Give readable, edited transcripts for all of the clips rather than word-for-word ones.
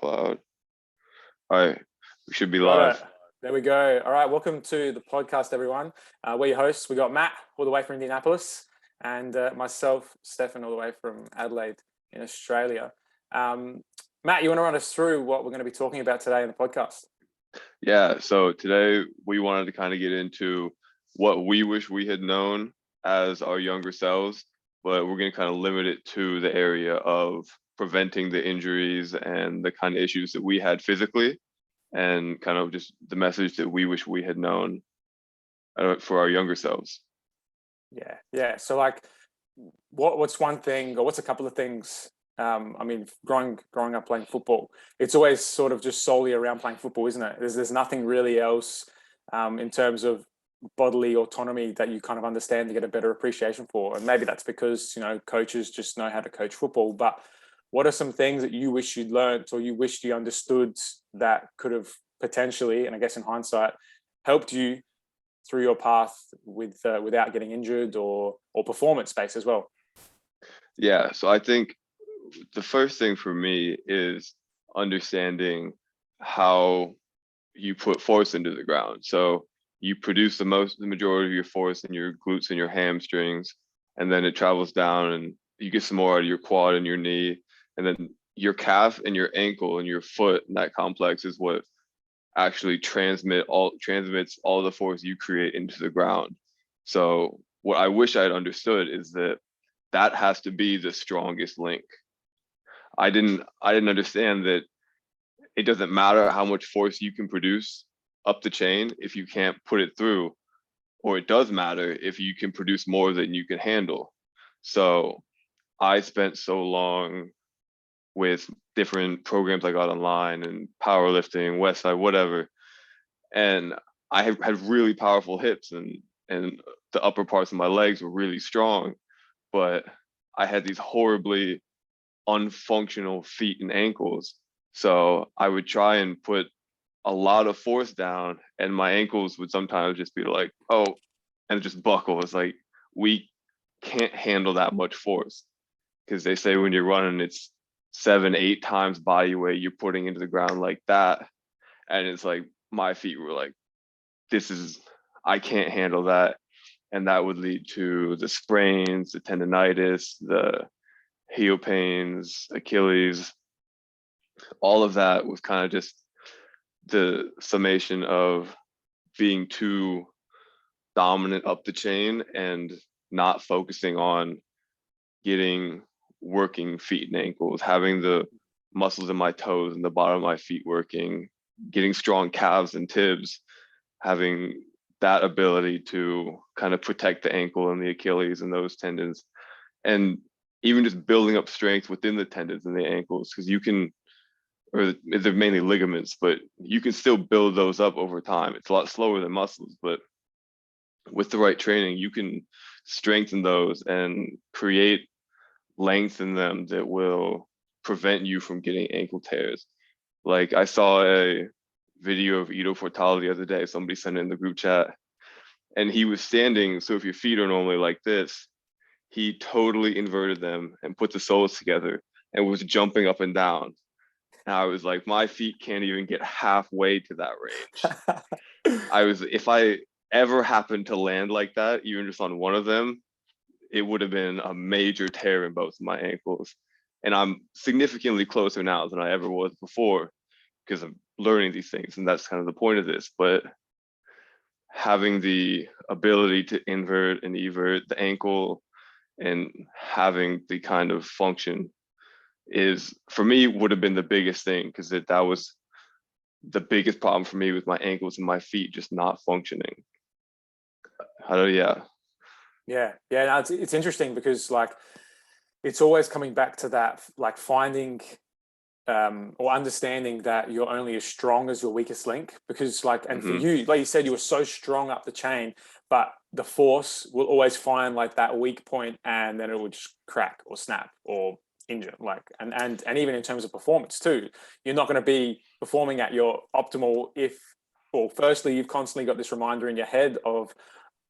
loud. All right, we should be Got live. it. There we go. All right, welcome to the podcast, everyone. We're your hosts. We got Matt all the way from Indianapolis, and myself, Stefan, all the way from Adelaide in Australia. Matt, you want to run us through what we're going to be talking about today in the podcast? Yeah, so today we wanted to kind of get into what we wish we had known as our younger selves, but we're going to kind of limit it to the area of preventing the injuries and the kind of issues that we had physically, and kind of just the message that we wish we had known for our younger selves. Yeah. So, like, what's one thing, or what's a couple of things? Growing up playing football, it's always sort of just solely around playing football, isn't it? There's nothing really else in terms of bodily autonomy that you kind of understand to get a better appreciation for. And maybe that's because, coaches just know how to coach football. But what are some things that you wish you'd learned, or you wished you understood, that could have potentially, and I guess in hindsight, helped you through your path without getting injured or performance based as well? Yeah, so I think the first thing for me is understanding how you put force into the ground. So you produce the majority of your force in your glutes and your hamstrings, and then it travels down and you get some more out of your quad and your knee, and then your calf and your ankle and your foot, and that complex is what actually transmits all the force you create into the ground. So what I wish I had understood is that has to be the strongest link. I didn't understand that it doesn't matter how much force you can produce up the chain if you can't put it through, or it does matter if you can produce more than you can handle. So I spent so long with different programs I got online and powerlifting, Westside, whatever, and I had really powerful hips and the upper parts of my legs were really strong, but I had these horribly unfunctional feet and ankles. So I would try and put a lot of force down, and my ankles would sometimes just be like, oh, and just buckle. It's like, we can't handle that much force, because they say when you're running, it's 7-8 times body weight you're putting into the ground like that. And it's like, my feet were like, I can't handle that. And that would lead to the sprains, the tendonitis, the heel pains, Achilles. All of that was kind of just the summation of being too dominant up the chain and not focusing on getting working feet and ankles, having the muscles in my toes and the bottom of my feet working, getting strong calves and tibs, having that ability to kind of protect the ankle and the Achilles and those tendons, and even just building up strength within the tendons and the ankles, because you can, or they're mainly ligaments, but you can still build those up over time. It's a lot slower than muscles, but with the right training, you can strengthen those and create length in them that will prevent you from getting ankle tears. Like, I saw a video of Ido Portal the other day, somebody sent it in the group chat, and he was standing, so if your feet are normally like this, he totally inverted them and put the soles together and was jumping up and down. And I was like, my feet can't even get halfway to that range. If I ever happened to land like that, even just on one of them, it would have been a major tear in both of my ankles. And I'm significantly closer now than I ever was before, because I'm learning these things, and that's kind of the point of this. But having the ability to invert and evert the ankle and having the kind of function is, for me, would have been the biggest thing, because that was the biggest problem for me, with my ankles and my feet just not functioning. Yeah. No, it's interesting, because like, it's always coming back to that, like finding or understanding that you're only as strong as your weakest link. Because like, and for you, like you said, you were so strong up the chain, but the force will always find like that weak point, and then it will just crack or snap or injure. Like, and even in terms of performance too, you're not going to be performing at your optimal if, well, firstly, you've constantly got this reminder in your head of,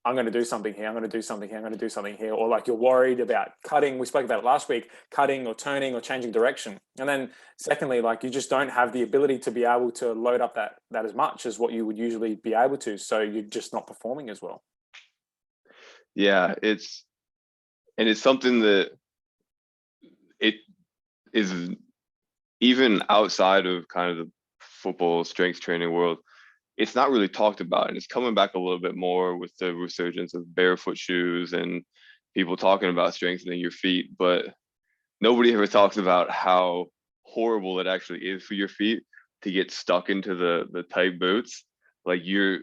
I'm going to do something here, I'm going to do something here, I'm going to do something here, or like you're worried about cutting. We spoke about it last week, cutting or turning or changing direction. And then secondly, like you just don't have the ability to be able to load up that as much as what you would usually be able to. So you're just not performing as well. Yeah, it's something that it is even outside of kind of the football strength training world. It's not really talked about, and it's coming back a little bit more with the resurgence of barefoot shoes and people talking about strengthening your feet, but nobody ever talks about how horrible it actually is for your feet to get stuck into the tight boots. Like you're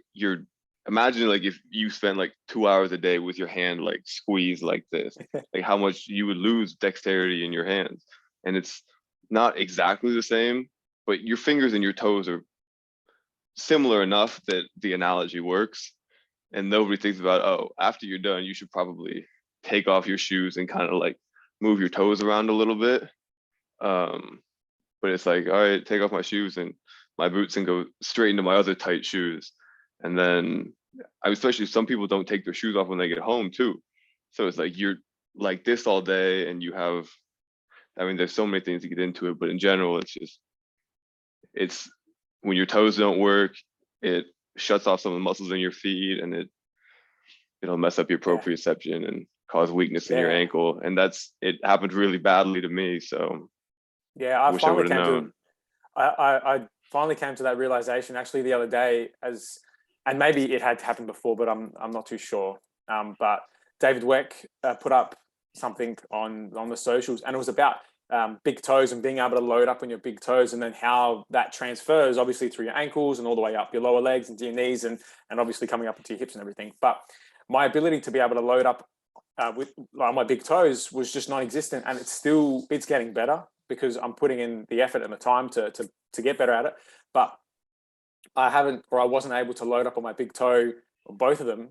imagine like if you spent like 2 hours a day with your hand like squeezed like this, like how much you would lose dexterity in your hands. And it's not exactly the same, but your fingers and your toes are similar enough that the analogy works. And nobody thinks about, oh, after you're done, you should probably take off your shoes and kind of like move your toes around a little bit. But it's like, all right, take off my shoes and my boots and go straight into my other tight shoes. And then especially some people don't take their shoes off when they get home too. So it's like you're like this all day and you have, I mean, there's so many things to get into it, but in general, it's when your toes don't work, it shuts off some of the muscles in your feet and it'll mess up your proprioception and cause weakness in your ankle. And it happened really badly to me. So yeah, I finally came to that realization actually the other day, and maybe it had happened before, but I'm not too sure. But David Weck put up something on the socials, and it was about big toes and being able to load up on your big toes, and then how that transfers obviously through your ankles and all the way up your lower legs and to your knees and obviously coming up into your hips and everything. But my ability to be able to load up with like, my big toes was just non-existent, and it's getting better because I'm putting in the effort and the time to get better at it. But I wasn't able to load up on my big toe, or both of them,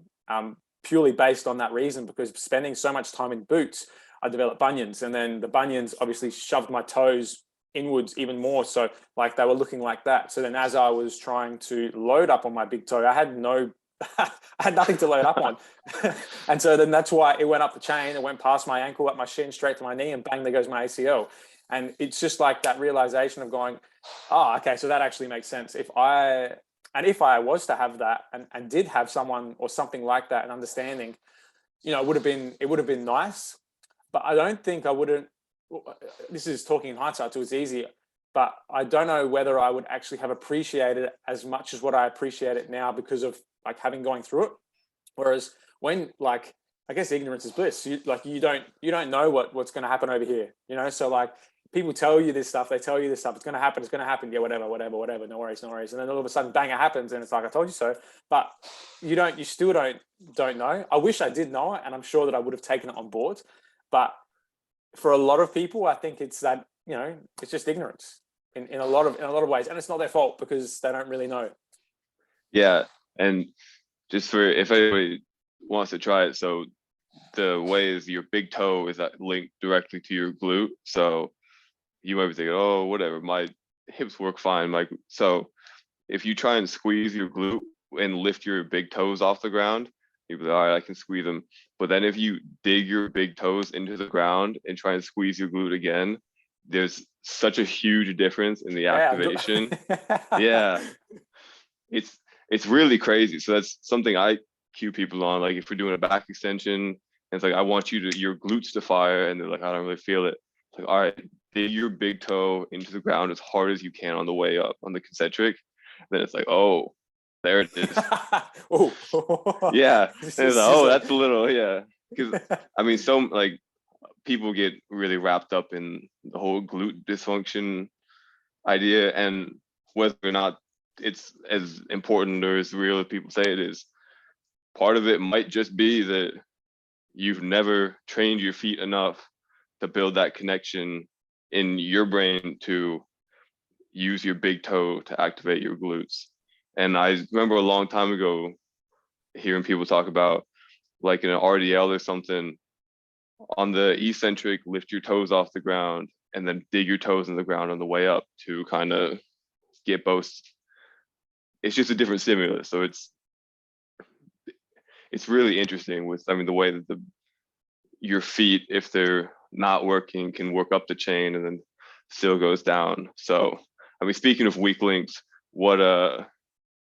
purely based on that reason, because spending so much time in boots, I developed bunions, and then the bunions obviously shoved my toes inwards even more. So like they were looking like that. So then as I was trying to load up on my big toe, I had nothing to load up on. And so then that's why it went up the chain. It went past my ankle, up my shin, straight to my knee, and bang, there goes my ACL. And it's just like that realization of going, oh, okay, so that actually makes sense. If I was to have that and did have someone or something like that, an understanding, it would have been nice. But I don't think I wouldn't, this is talking in hindsight, so it's easy, but I don't know whether I would actually have appreciated it as much as what I appreciate it now because of like having going through it. Whereas when like, I guess ignorance is bliss. You don't know what's going to happen over here, So like people tell you this stuff, it's going to happen. Yeah, whatever, no worries. And then all of a sudden, bang, it happens. And it's like, I told you so, but you still don't know. I wish I did know it. And I'm sure that I would have taken it on board. But for a lot of people, I think it's that, it's just ignorance in a lot of ways. And it's not their fault because they don't really know. Yeah. And just for, if anybody wants to try it. So the way is your big toe is linked directly to your glute. So you might be thinking, oh, whatever, my hips work fine. Like, so if you try and squeeze your glute and lift your big toes off the ground, you'll be like, all right, I can squeeze them. But then if you dig your big toes into the ground and try and squeeze your glute again, there's such a huge difference in the activation. Yeah. It's really crazy. So that's something I cue people on. Like if we're doing a back extension, and it's like, I want your glutes to fire. And they're like, I don't really feel it. It's like, all right, dig your big toe into the ground as hard as you can on the way up on the concentric. Then it's like, oh, there it is. Yeah. And it's like, oh, that's a little, yeah. Because I mean, some like people get really wrapped up in the whole glute dysfunction idea, and whether or not it's as important or as real as people say it is, part of it might just be that you've never trained your feet enough to build that connection in your brain to use your big toe to activate your glutes. And I remember a long time ago hearing people talk about like in an RDL or something, on the eccentric, lift your toes off the ground and then dig your toes in the ground on the way up to kind of get both. It's just a different stimulus. So it's really interesting with, I mean, the way that your feet, if they're not working, can work up the chain and then still goes down. So, I mean, speaking of weak links, what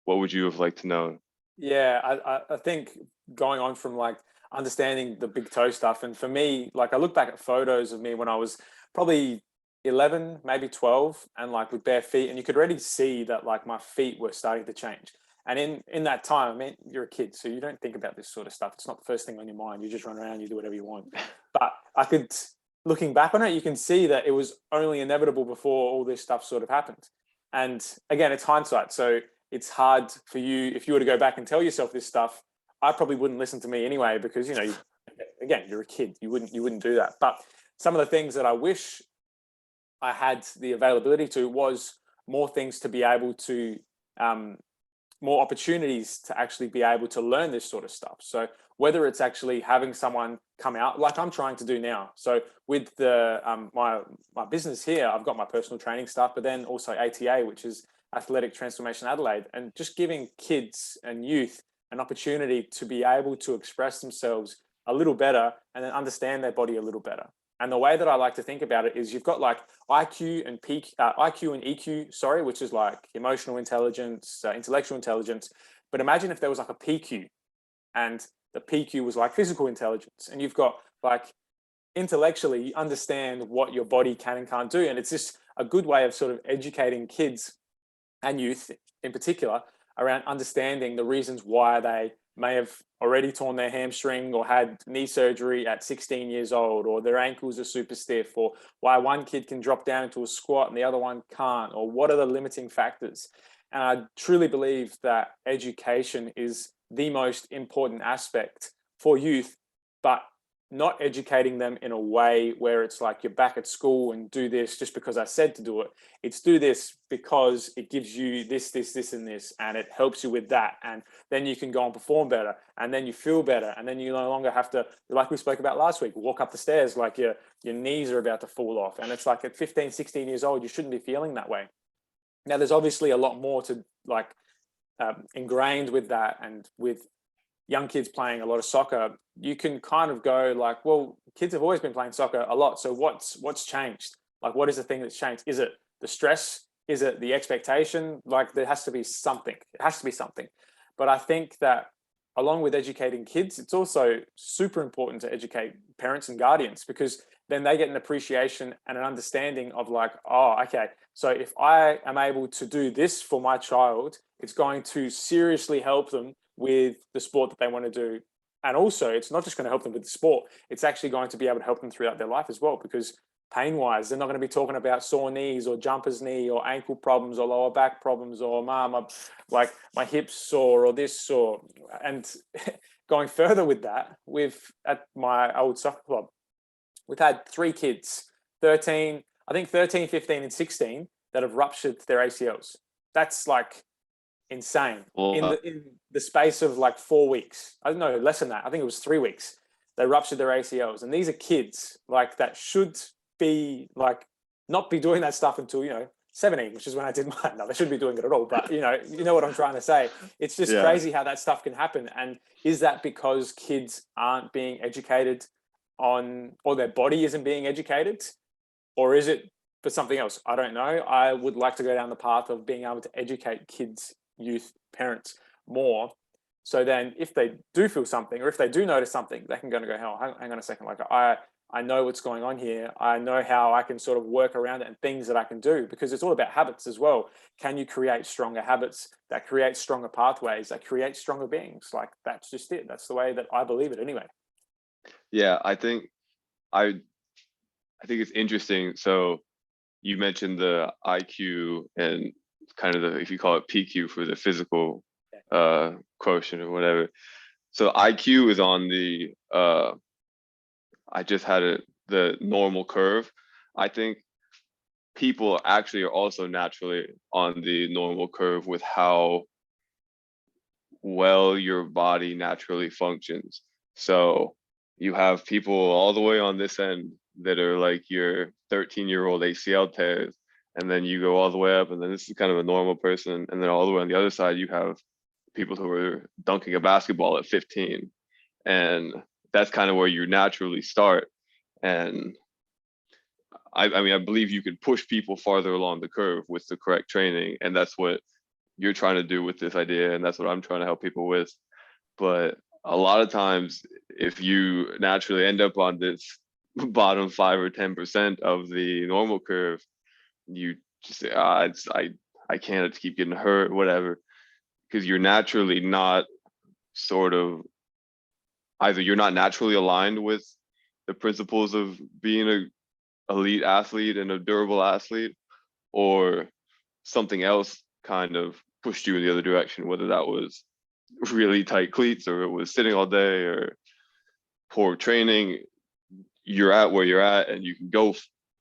would you have liked to know? Yeah, I think going on from like understanding the big toe stuff, and for me, like I look back at photos of me when I was probably 11, maybe 12, and like with bare feet, and you could already see that like my feet were starting to change. And in that time, I mean, you're a kid, so you don't think about this sort of stuff. It's not the first thing on your mind. You just run around, you do whatever you want. But I could, looking back on it, you can see that it was only inevitable before all this stuff sort of happened. And again, it's hindsight. So it's hard for you, if you were to go back and tell yourself this stuff, I probably wouldn't listen to me anyway, because again, you're a kid, you wouldn't do that. But some of the things that I wish I had the availability to was more things to be able to, more opportunities to actually be able to learn this sort of stuff. So whether it's actually having someone come out like I'm trying to do now. So with the my business here, I've got my personal training stuff, but then also ATA, which is Athletic Transformation Adelaide, and just giving kids and youth an opportunity to be able to express themselves a little better and then understand their body a little better. And the way that I like to think about it is you've got like IQ and EQ, sorry, which is like emotional intelligence, intellectual intelligence. But imagine if there was like a PQ, and the PQ was like physical intelligence, and you've got like intellectually you understand what your body can and can't do. And it's just a good way of sort of educating kids and youth in particular around understanding the reasons why they may have already torn their hamstring or had knee surgery at 16 years old, or their ankles are super stiff, or why one kid can drop down into a squat and the other one can't, or what are the limiting factors. And I truly believe that education is the most important aspect for youth, but not educating them in a way where it's like you're back at school and do this just because I said to do it. It's do this because it gives you this, and this, and it helps you with that. And then you can go and perform better, and then you feel better. And then you no longer have to, like we spoke about last week, walk up the stairs like your knees are about to fall off. And it's like at 15, 16 years old, you shouldn't be feeling that way. Now, there's obviously a lot more to like ingrained with that, and with young kids playing a lot of soccer, you can kind of go like, well, kids have always been playing soccer a lot. So what's changed? Like, what is the thing that's changed? Is it the stress? Is it the expectation? Like, there has to be something. It has to be something. But I think that along with educating kids, it's also super important to educate parents and guardians, because then they get an appreciation and an understanding of like, oh, okay, so if I am able to do this for my child, it's going to seriously help them with the sport that they want to do. And also, it's not just going to help them with the sport, it's actually going to be able to help them throughout their life as well, because pain wise, they're not going to be talking about sore knees or jumper's knee or ankle problems or lower back problems or like my hips sore or this sore. And going further with that, at my old soccer club, we've had 3 kids, 13, 15 and 16, that have ruptured their ACLs. That's like insane. Well, In the space of like 4 weeks. I don't know, less than that. I think it was 3 weeks. They ruptured their ACLs. And these are kids like that should be like not be doing that stuff until 17, which is when I did mine. No, they shouldn't be doing it at all. But you know what I'm trying to say. It's just crazy how that stuff can happen. And is that because kids aren't being educated on, or their body isn't being educated, or is it for something else? I don't know. I would like to go down the path of being able to educate kids, youth, parents more. So then if they do feel something, or if they do notice something, they can go, hang on a second. Like I know what's going on here. I know how I can sort of work around it and things that I can do, because it's all about habits as well. Can you create stronger habits that create stronger pathways, that create stronger beings? Like, that's just it. That's the way that I believe it anyway. Yeah, I think it's interesting. So you mentioned the IQ and kind of if you call it PQ for the physical quotient or whatever. So IQ is on the I just had the normal curve. I think people actually are also naturally on the normal curve with how well your body naturally functions. So you have people all the way on this end that are like your 13-year-old ACL tears, and then you go all the way up, and then this is kind of a normal person, and then all the way on the other side you have people who are dunking a basketball at 15. And that's kind of where you naturally start. And I mean, I believe you can push people farther along the curve with the correct training. And that's what you're trying to do with this idea. And that's what I'm trying to help people with. But a lot of times, if you naturally end up on this bottom 5 or 10% of the normal curve, you just say, I can't keep getting hurt, whatever, because you're naturally not sort of, either you're not naturally aligned with the principles of being a elite athlete and a durable athlete, or something else kind of pushed you in the other direction, whether that was really tight cleats or it was sitting all day or poor training. You're at where you're at, and you can go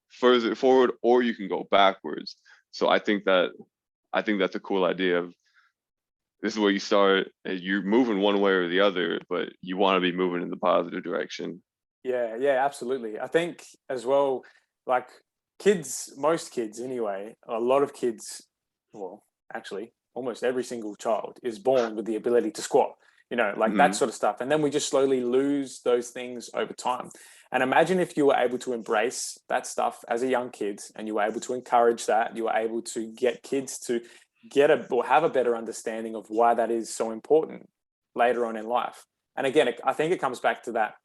further forward or you can go backwards. So I think that's a cool idea of, this is where you start, and you're moving one way or the other, but you want to be moving in the positive direction. Yeah, absolutely. I think as well, like kids, most kids anyway, a lot of kids, well, actually, almost every single child is born with the ability to squat, like that sort of stuff. And then we just slowly lose those things over time. And imagine if you were able to embrace that stuff as a young kid, and you were able to encourage that, you were able to get kids to or have a better understanding of why that is so important later on in life. And again, I think it comes back to that.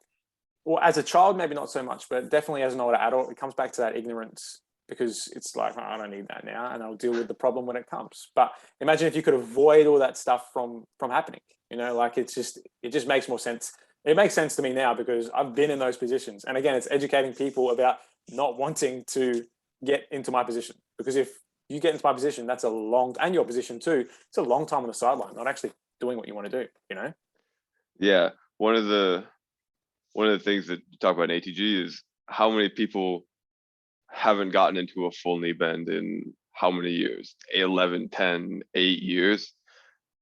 Well, as a child, maybe not so much, but definitely as an older adult, it comes back to that ignorance, because it's like, oh, I don't need that now, and I'll deal with the problem when it comes. But imagine if you could avoid all that stuff from happening. Like it just makes more sense. It makes sense to me now because I've been in those positions. And again, it's educating people about not wanting to get into my position, because if you get into my position, that's and your position too, it's a long time on the sideline, not actually doing what you want to do. Yeah, one of the things that you talk about in ATG is how many people haven't gotten into a full knee bend in how many years? 11, 10, 8 years.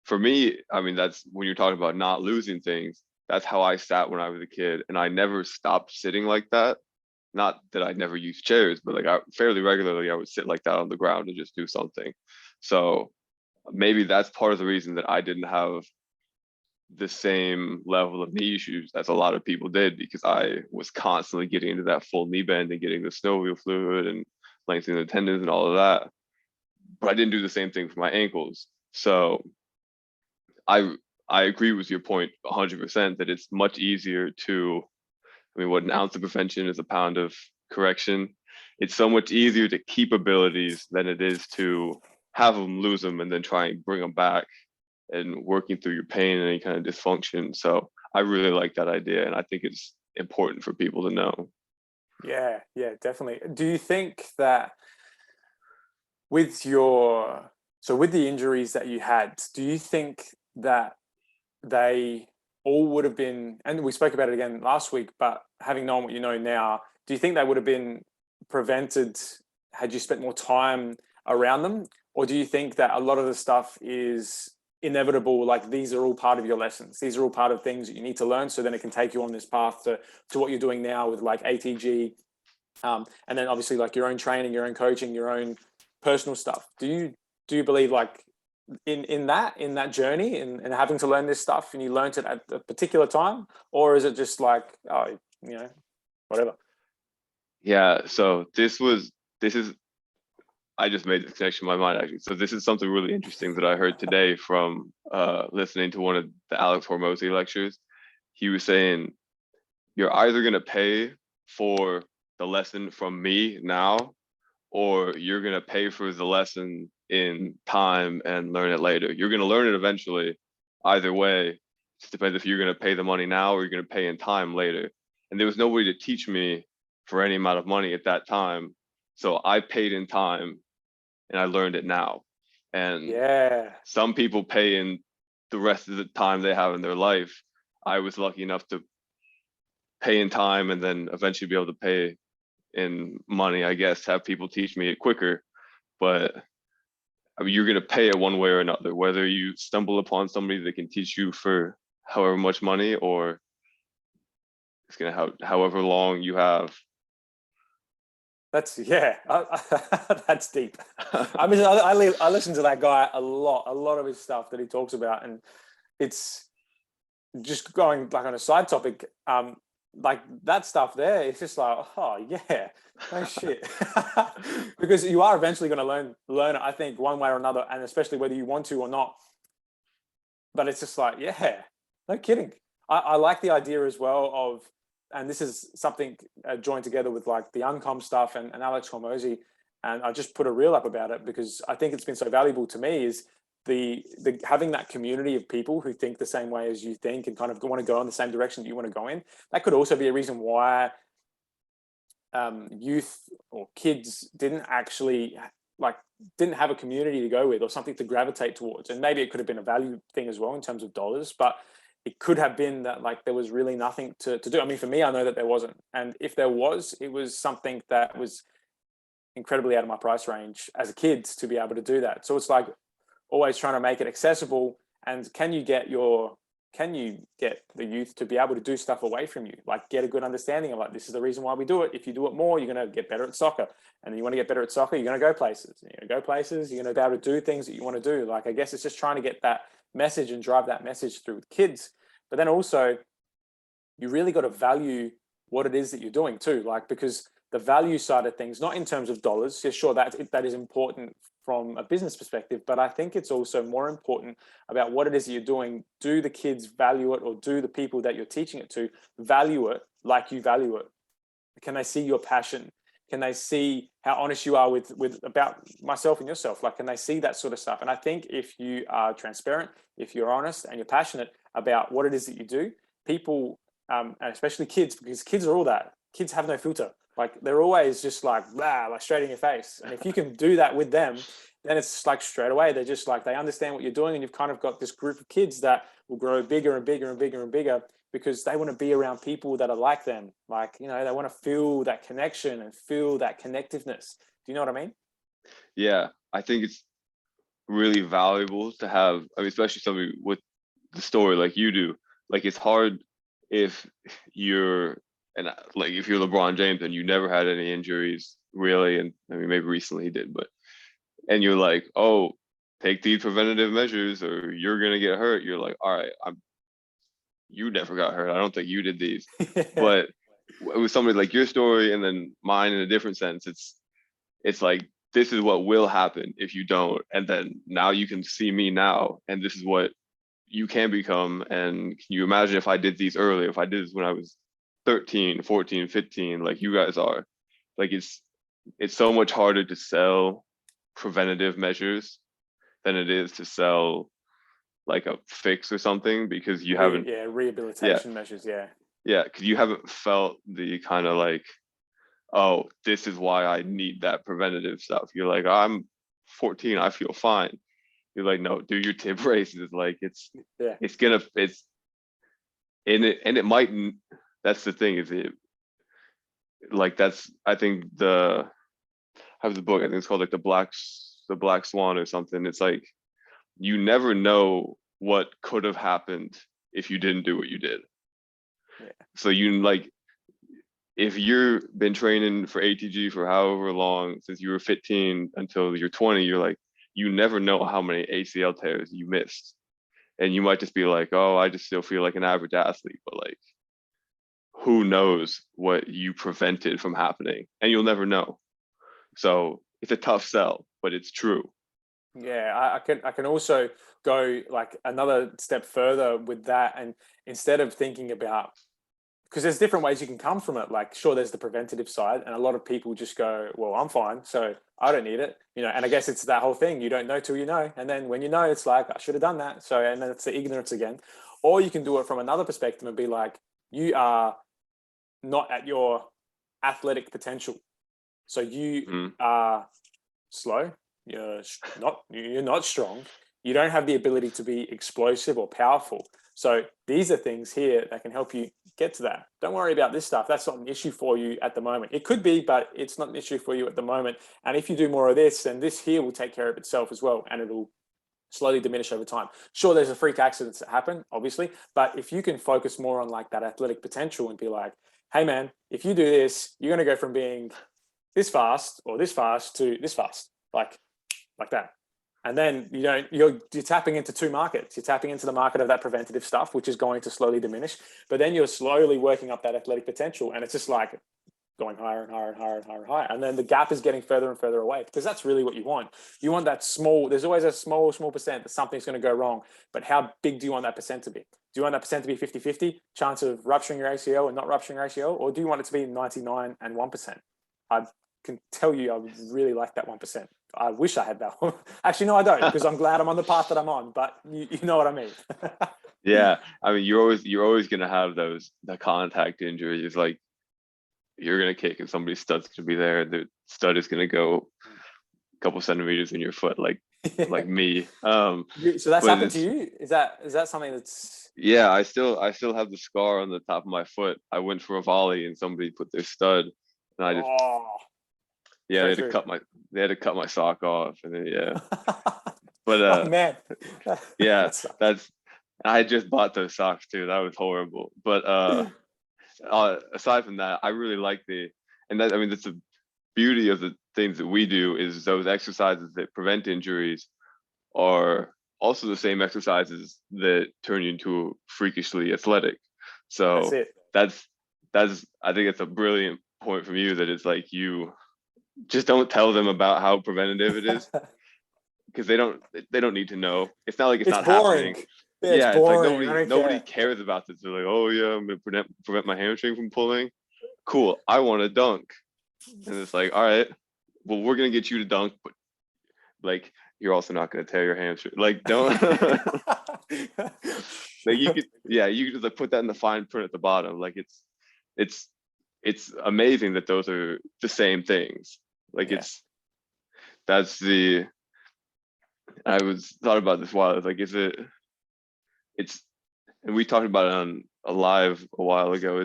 For me, I mean, that's when you're talking about not losing things. That's how I sat when I was a kid, and I never stopped sitting like that. Not that I never used chairs, but like fairly regularly, I would sit like that on the ground and just do something. So maybe that's part of the reason that I didn't have the same level of knee issues as a lot of people did, because I was constantly getting into that full knee bend and getting the synovial fluid and lengthening the tendons and all of that. But I didn't do the same thing for my ankles. So I agree with your point 100% that it's much easier to, I mean, what an ounce of prevention is a pound of correction. It's so much easier to keep abilities than it is to have them, lose them, and then try and bring them back and working through your pain and any kind of dysfunction. So I really like that idea, and I think it's important for people to know. Yeah, definitely. Do you think that with the injuries that you had, do you think that they all would have been, and we spoke about it again last week, but having known what you know now, do you think they would have been prevented had you spent more time around them? Or do you think that a lot of the stuff is inevitable, like these are all part of your lessons, these are all part of things that you need to learn, so then it can take you on this path to what you're doing now with like ATG, and then obviously like your own training, your own coaching, your own personal stuff? Do you believe like in that journey and having to learn this stuff, and you learned it at a particular time, or is it just like, oh, whatever? Yeah, so this is, I just made this connection in my mind actually. So this is something really interesting that I heard today from listening to one of the Alex Hormozy lectures. He was saying, you're either going to pay for the lesson from me now, or you're going to pay for the lesson in time and learn it later. You're going to learn it eventually. Either way, it just depends if you're going to pay the money now or you're going to pay in time later. And there was nobody to teach me for any amount of money at that time. So I paid in time and I learned it now. And Yeah, some people pay in the rest of the time they have in their life. I was lucky enough to pay in time and then eventually be able to pay in money, I guess, have people teach me it quicker. But I mean, you're going to pay it one way or another, whether you stumble upon somebody that can teach you for however much money, or it's going to have however long you have. That's that's deep. I mean, I listen to that guy a lot of his stuff that he talks about, and it's just going like on a side topic. Like that stuff there, it's just like, oh yeah, no shit, because you are eventually going to learn it. I think one way or another, and especially whether you want to or not. But it's just like, yeah, no kidding. I like the idea as well of, and this is something joined together with like the Uncom stuff and Alex Hormozy, and I just put a reel up about it because I think it's been so valuable to me is the having that community of people who think the same way as you think and kind of want to go in the same direction that you want to go in. That could also be a reason why youth or kids didn't have a community to go with or something to gravitate towards. And maybe it could have been a value thing as well in terms of dollars, but it could have been that like there was really nothing to do. I mean, for me, I know that there wasn't. And if there was, it was something that was incredibly out of my price range as a kid to be able to do that. So it's like always trying to make it accessible. And can you get the youth to be able to do stuff away from you? Like get a good understanding of like, this is the reason why we do it. If you do it more, you're going to get better at soccer. And you want to get better at soccer, you're going to go places. You're going to go places, you're going to be able to do things that you want to do. Like, I guess it's just trying to get that message and drive that message through with kids. But then also, you really got to value what it is that you're doing too. Like, because the value side of things, not in terms of dollars, yeah, sure, that is important from a business perspective, but I think it's also more important about what it is that you're doing. Do the kids value it, or do the people that you're teaching it to value it like you value it? Can they see your passion? Can they see how honest you are with about myself and yourself? Like, can they see that sort of stuff? And I think if you are transparent, if you're honest and you're passionate about what it is that you do, people, and especially kids, because kids are all that. Kids have no filter. Like they're always just like, blah, like straight in your face. And if you can do that with them, then it's like straight away, they're just like, they understand what you're doing. And you've kind of got this group of kids that will grow bigger and bigger and bigger and bigger because they want to be around people that are like them. Like, you know, they want to feel that connection and feel that connectiveness. Do you know what I mean? Yeah, I think it's really valuable to have, I mean, especially somebody with the story like you do. Like it's hard if you're, and like if you're LeBron James and you never had any injuries really, and I mean maybe recently he did, but and you're like, oh, take these preventative measures or you're gonna get hurt. You're like, all right, you never got hurt. I don't think you did these. But with somebody like your story and then mine in a different sense, it's like this is what will happen if you don't, and then now you can see me now, and this is what you can become. And can you imagine if I did these earlier, if I did this when I was 13, 14, 15, like you guys are? Like it's so much harder to sell preventative measures than it is to sell like a fix or something, because you haven't rehabilitation measures. Because you haven't felt the kind of like, oh, this is why I need that preventative stuff. You're like, I'm 14, I feel fine. You're like, no, do your tip races. Like it's and it might, that's the thing, is it like, that's, I think I have the book, I think it's called like the Black Swan or something. It's like, you never know what could have happened if you didn't do what you did. Yeah. So you like, if you've been training for ATG for however long, since you were 15 until you're 20, you're like, you never know how many ACL tears you missed. And you might just be like, oh, I just still feel like an average athlete, but like, who knows what you prevented from happening? And you'll never know. So it's a tough sell, but it's true. Yeah, I can also go like another step further with that. And instead of thinking about, because there's different ways you can come from it. Like, sure, there's the preventative side, and a lot of people just go, well, I'm fine, so I don't need it. You know, and I guess it's that whole thing. You don't know till you know. And then when you know, it's like, I should have done that. So, and then it's the ignorance again. Or you can do it from another perspective and be like, you are not at your athletic potential. So you are slow. You're not strong. You don't have the ability to be explosive or powerful. So these are things here that can help you get to that. Don't worry about this stuff. That's not an issue for you at the moment. It could be, but it's not an issue for you at the moment. And if you do more of this, then this here will take care of itself as well. And it'll slowly diminish over time. Sure, there's a freak accidents that happen, obviously. But if you can focus more on like that athletic potential and be like, hey man, if you do this, you're going to go from being this fast or this fast to this fast, like that. And then you're tapping into two markets. You're tapping into the market of that preventative stuff, which is going to slowly diminish, but then you're slowly working up that athletic potential, and it's just like going higher and higher and higher and higher and higher. And then the gap is getting further and further away, because that's really what you want. You want that small, there's always a small percent that something's going to go wrong, but how big do you want that percent to be? Do you want that percent to be 50-50 chance of rupturing your ACL and not rupturing your ACL? Or do you want it to be 99 and 1%? I can tell you, I would really like that 1%. I wish I had that one. Actually, no, I don't, because I'm glad I'm on the path that I'm on, but you know what I mean. Yeah. I mean, you're always going to have the contact injuries. Like, you're going to kick and somebody's stud's going to be there. The stud is going to go a couple centimeters in your foot, like me. So that's happened to you? Is that something that's... Yeah, I still have the scar on the top of my foot. I went for a volley and somebody put their stud, and I just they had to cut my sock off, and then but oh man, yeah, I just bought those socks too. That was horrible. But aside from that, I really like that's the beauty of the things that we do, is those exercises that prevent injuries are also the same exercises that turn you into freakishly athletic. So that's I think it's a brilliant point from you, that it's like, you just don't tell them about how preventative it is, because they don't need to know. It's not like it's not boring. happening. Yeah, it's like nobody cares about this. They're like, oh yeah, I'm gonna prevent my hamstring from pulling. Cool, I want to dunk. And it's like, all right, well, we're gonna get you to dunk, but like, you're also not gonna tear your hamstring. Like, don't like, you could just like put that in the fine print at the bottom. Like, it's amazing that those are the same things. Like, I was thought about this while. It's like, and we talked about it on a live a while ago.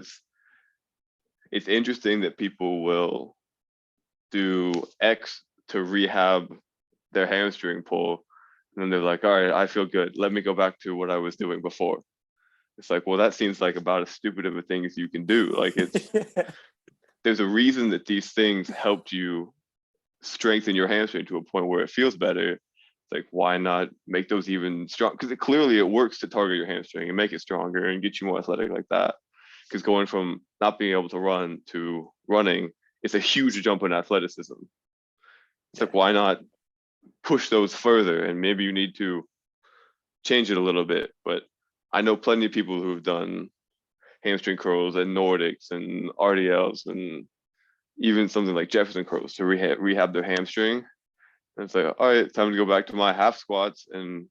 It's interesting that people will do X to rehab their hamstring pull, and then they're like, all right, I feel good, let me go back to what I was doing before. It's like, well, that seems like about as stupid of a thing as you can do. Like, there's a reason that these things helped you strengthen your hamstring to a point where it feels better. It's like, why not make those even strong? Because clearly it works to target your hamstring and make it stronger and get you more athletic like that. Because going from not being able to run to running, it's a huge jump in athleticism. It's like, why not push those further? And maybe you need to change it a little bit. But I know plenty of people who've done hamstring curls and Nordics and RDLs and even something like Jefferson curls to rehab their hamstring. And it's like, all right, time to go back to my half squats and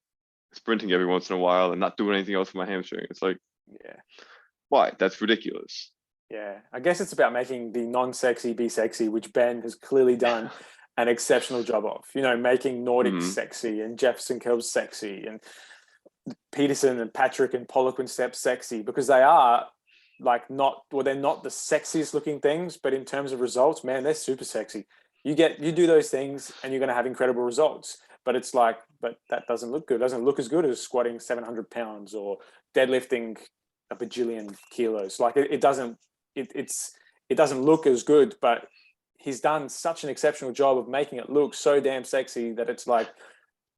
sprinting every once in a while and not doing anything else for my hamstring. It's like, why? That's ridiculous. Yeah, I guess it's about making the non-sexy be sexy, which Ben has clearly done an exceptional job of. Making Nordic sexy and Jefferson curls sexy and Peterson and Patrick and Poliquin steps sexy, because they are they're not the sexiest looking things, but in terms of results, man, they're super sexy. You do those things and you're going to have incredible results, but it's like, but that doesn't look good. It doesn't look as good as squatting 700 pounds or deadlifting a bajillion kilos. Like, it doesn't look as good, but he's done such an exceptional job of making it look so damn sexy that it's like,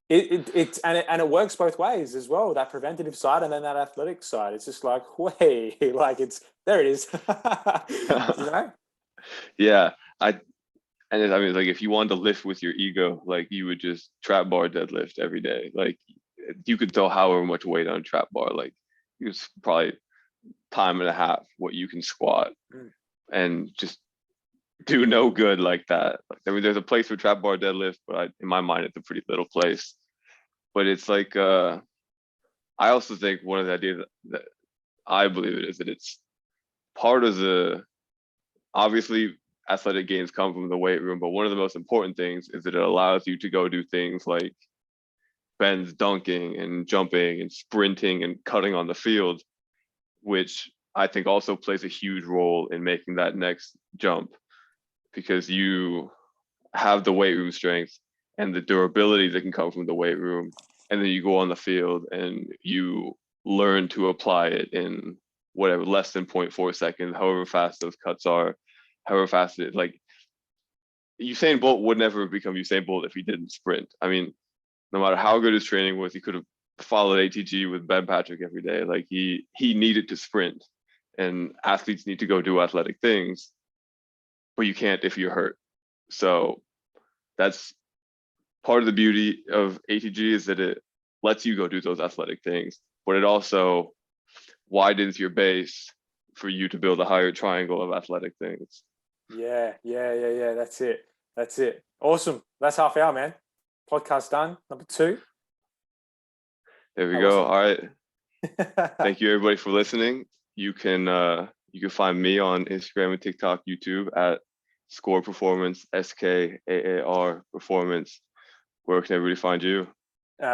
it works both ways as well, that preventative side and then that athletic side. It's just like, way, like, there it is. Yeah. Like, if you wanted to lift with your ego, like, you would just trap bar deadlift every day. Like, you could throw however much weight on trap bar. Like, it's probably time and a half what you can squat, and just do no good like that. Like, there's a place for trap bar deadlift, but in my mind, it's a pretty little place. But it's like, I also think one of the ideas that I believe it is that it's part of obviously athletic gains come from the weight room, but one of the most important things is that it allows you to go do things like Ben's dunking and jumping and sprinting and cutting on the field, which I think also plays a huge role in making that next jump, because you have the weight room strength and the durability that can come from the weight room, and then you go on the field and you learn to apply it in whatever, less than 0.4 seconds, however fast those cuts are, however fast it is. Like, Usain Bolt would never become Usain Bolt if he didn't sprint. I mean, no matter how good his training was, he could have followed ATG with Ben Patrick every day. Like he needed to sprint, and athletes need to go do athletic things, but you can't if you're hurt. So that's part of the beauty of ATG, is that it lets you go do those athletic things, but it also widens your base for you to build a higher triangle of athletic things. Yeah. That's it. Awesome. That's half hour, man. Podcast done. Number 2. There we go. All right. Thank you everybody for listening. You can find me on Instagram and TikTok, YouTube at Score Performance, SKAAR Performance. Where can everybody find you?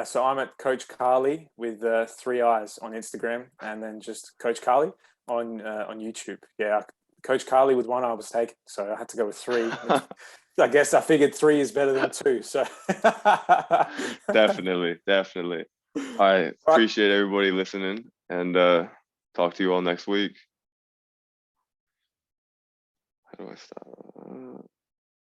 So I'm at Coach Carly with 3 eyes on Instagram, and then just Coach Carly on YouTube. Yeah, Coach Carly with 1 eye was taken, so I had to go with 3. I guess I figured 3 is better than 2. So Definitely. I appreciate everybody listening, and talk to you all next week. How do I stop?